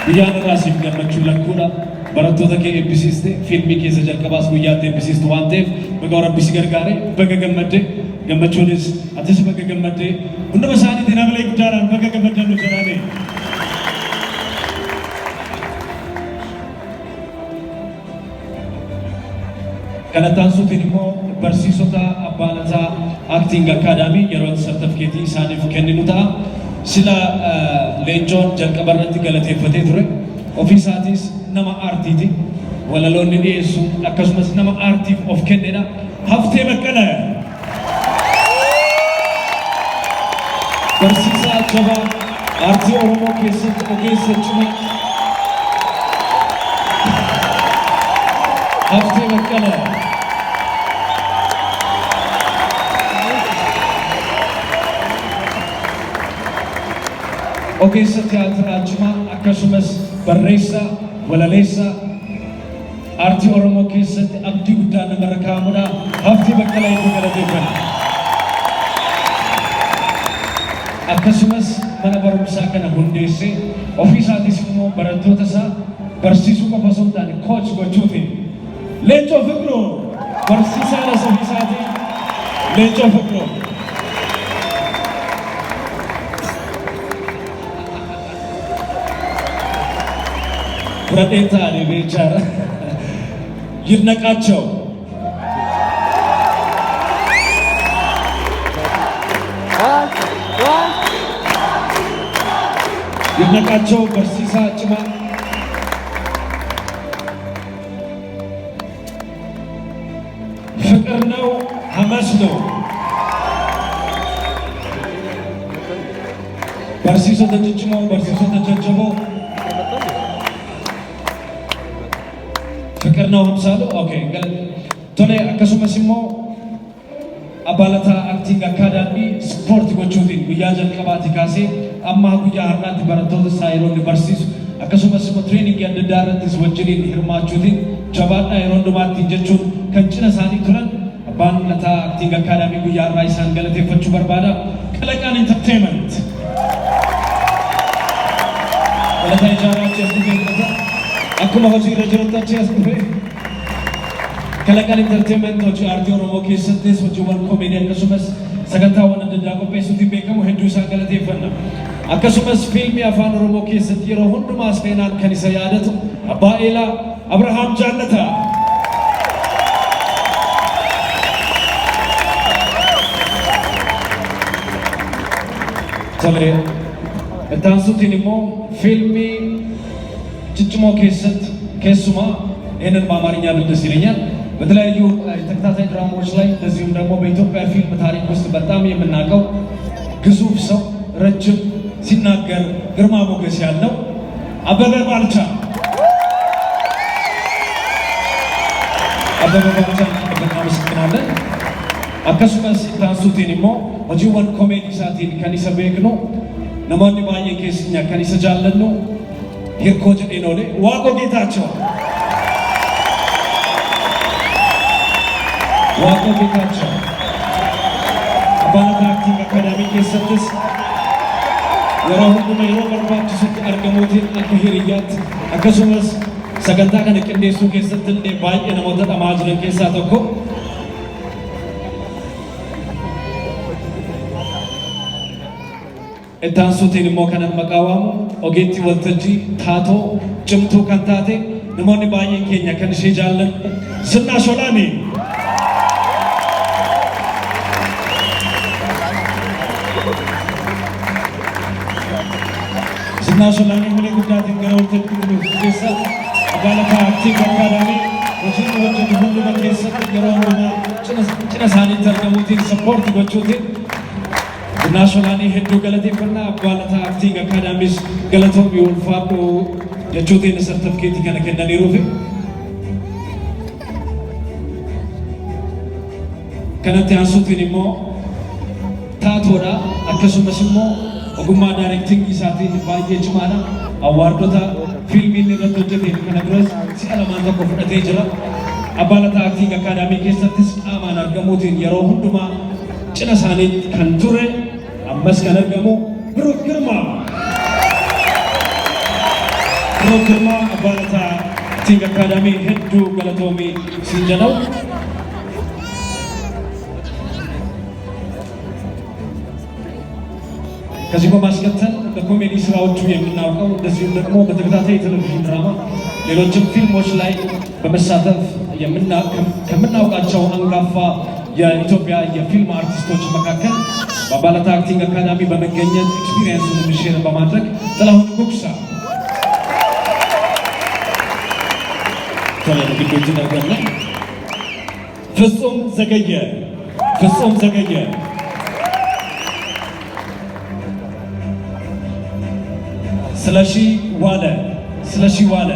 Guyyaan irraa siif gammachuu lakkuudha. Barattoota kee eebbisiiste fiilmii keessa jalqabaas guyyaatti eebbisiistu waan ta'eef baga Rabbi si gargaare baga gammadde gammachuunis atis baga gammadde hunduma isaaniitiin hamilee guddaadhaan baga gammaddannu jedhame. Kanattaan suutiin immoo barsiisota abbaa lataa Acting Academy yeroo sartifikeetii isaaniif kenninu ta'a. Sila leencoon jalqaba irratti galateeffatee ture. Ofii isaatis nama aartiiti. Walaloonni dhiyeessu akkasumas nama aartiif of kennedha. Haftee Baqqalaa. Barsiisaa jabaa aartii Oromoo keessatti ogeessa cimaa. Haftee Baqqalaa. Ogeessa tiyaatiraa cimaa akkasumas barreessaa walaleessaa aartii Oromoo keessatti abdii guddaa namarra kaa'amudha. Haftee Baqqalaa itti galateeffanna. Akkasumas mana barumsaa kana hundeessee ofii isaatis immoo barattoota isaa barsiisuu qofa osoo hin taane kooch gochuutiin Leencoo Fiqiruu barsiisaa ofii isaatiin Leencoo Fiqiruu. Pradeta ni bicara, Yirna kacau. Yirna kacau bersisa cuma Fikirnau Hamasno bersisa terjemah bersisa terjemah. Karena hamsalo, oke. Tole akkasumas immoo abalata Acting Academy sport gochuutiin guyyaa jalqabaati kaasee amma guyyaa har'aatti barattoota isaa yeroo inni barsiisu akkasumas immoo treeningii adda addaa irrattis wajjiniin hirmaachuutiin jabaadhaa yeroo hundumaatti jechuun kan cina isaanii turan abalata Acting Academy guyyaa har'aa isaan galateeffachuu barbaada. Qalaqaan Entertainment. Qalaqaa ijaaraa jechuudha. Akkuma hojii irra jiraattachaa as dhufe Qalaqaan Entertainment hojii aartii Oromoo keessattis hojiiwwan koomedii akkasumas sagantaawwan adda addaa qopheessuutiin beekamu hedduu isaan galateeffanna. Akkasumas fiilmii afaan Oromoo keessatti yeroo hundumaa seenaan kan isa yaadatu Abbaa Eelaa Abrahaam Jaallataa. Tole itti aansuutiin immoo fiilmii ጭጭሞ ከሱማ ይሄንን በአማርኛ ብደስ ይለኛል። በተለያዩ ተከታታይ ድራማዎች ላይ እንደዚሁም ደግሞ በኢትዮጵያ ፊልም ታሪክ ውስጥ በጣም የምናውቀው ግዙፍ ሰው ረጅም ሲናገር ግርማ ሞገስ ያለው አበበ ባልቻ እናመሰግናለን። akkasumas taasisuutiin immoo hojiiwwan koomedii isaatiin kan isa beeknu namoonni baay'ee keessanya kan isa jaallannu Hirkoo jedheen oole Waaqoo Geetaachoo. Waaqoo Geetaachoo. Abalata Acting Academy keessattis yeroo hunduma yeroo barbaachisutti argamuutiin akka hiriyyaatti akkasumas sagantaa kana qindeessuu keessatti illee baay'ee namoota dhamaa jiran keessaa tokko. Itti aansuutiin immoo kanan maqaa waamu ogeettii waltajjii taatoo cimtuu kan taate namoonni baay'een keenya kan ishee jaallan Zinnaash Olaanii. Zinnaash Olaanii hamilee guddaatiin gara waltajjii keessa abalata Acting Academy hojii hojjetu hunduma keessatti yeroo hundumaa cina isaaniitti argamuutiin sappoorti gochuutiin Zinnaash Olaanii hedduu galateeffannaa abalata Acting Academy galatoomii ulfaadhu jechuutiin sartifikeetii kana kennaniiruufi kanatti aansuutiin immoo taatoodha akkasumas immoo ogummaa daayirektingii isaatiin baay'ee cimaadha. Awwaardota fiilmiin irratti hojjeteen kana duras si'a lamaan tokko fudhatee jira. Abalata Acting Academy keessattis qaamaan argamuutiin yeroo hundumaa cina isaaniitti kan ture ammas kan argamu Biruuk Girmaa. ፕሮግራማ አባላታ አክቲንግ አካዳሚ ሄዱ ገለቶሚ ሲንጀነው ከዚህ በማስከተል በኮሜዲ ስራዎቹ የምናውቀው እንደዚሁም ደግሞ በተከታታይ ቴሌቪዥን ድራማ ሌሎችም ፊልሞች ላይ በመሳተፍ ከምናውቃቸው አንጋፋ የኢትዮጵያ የፊልም አርቲስቶች መካከል በአባላታ አክቲንግ አካዳሚ በመገኘት ኤክስፒሪየንሱን ሼር በማድረግ ጥላሁን ጉግሳ ግዶች ነገር ላይ ፍጹም ዘገየ ስለሺ ዋለ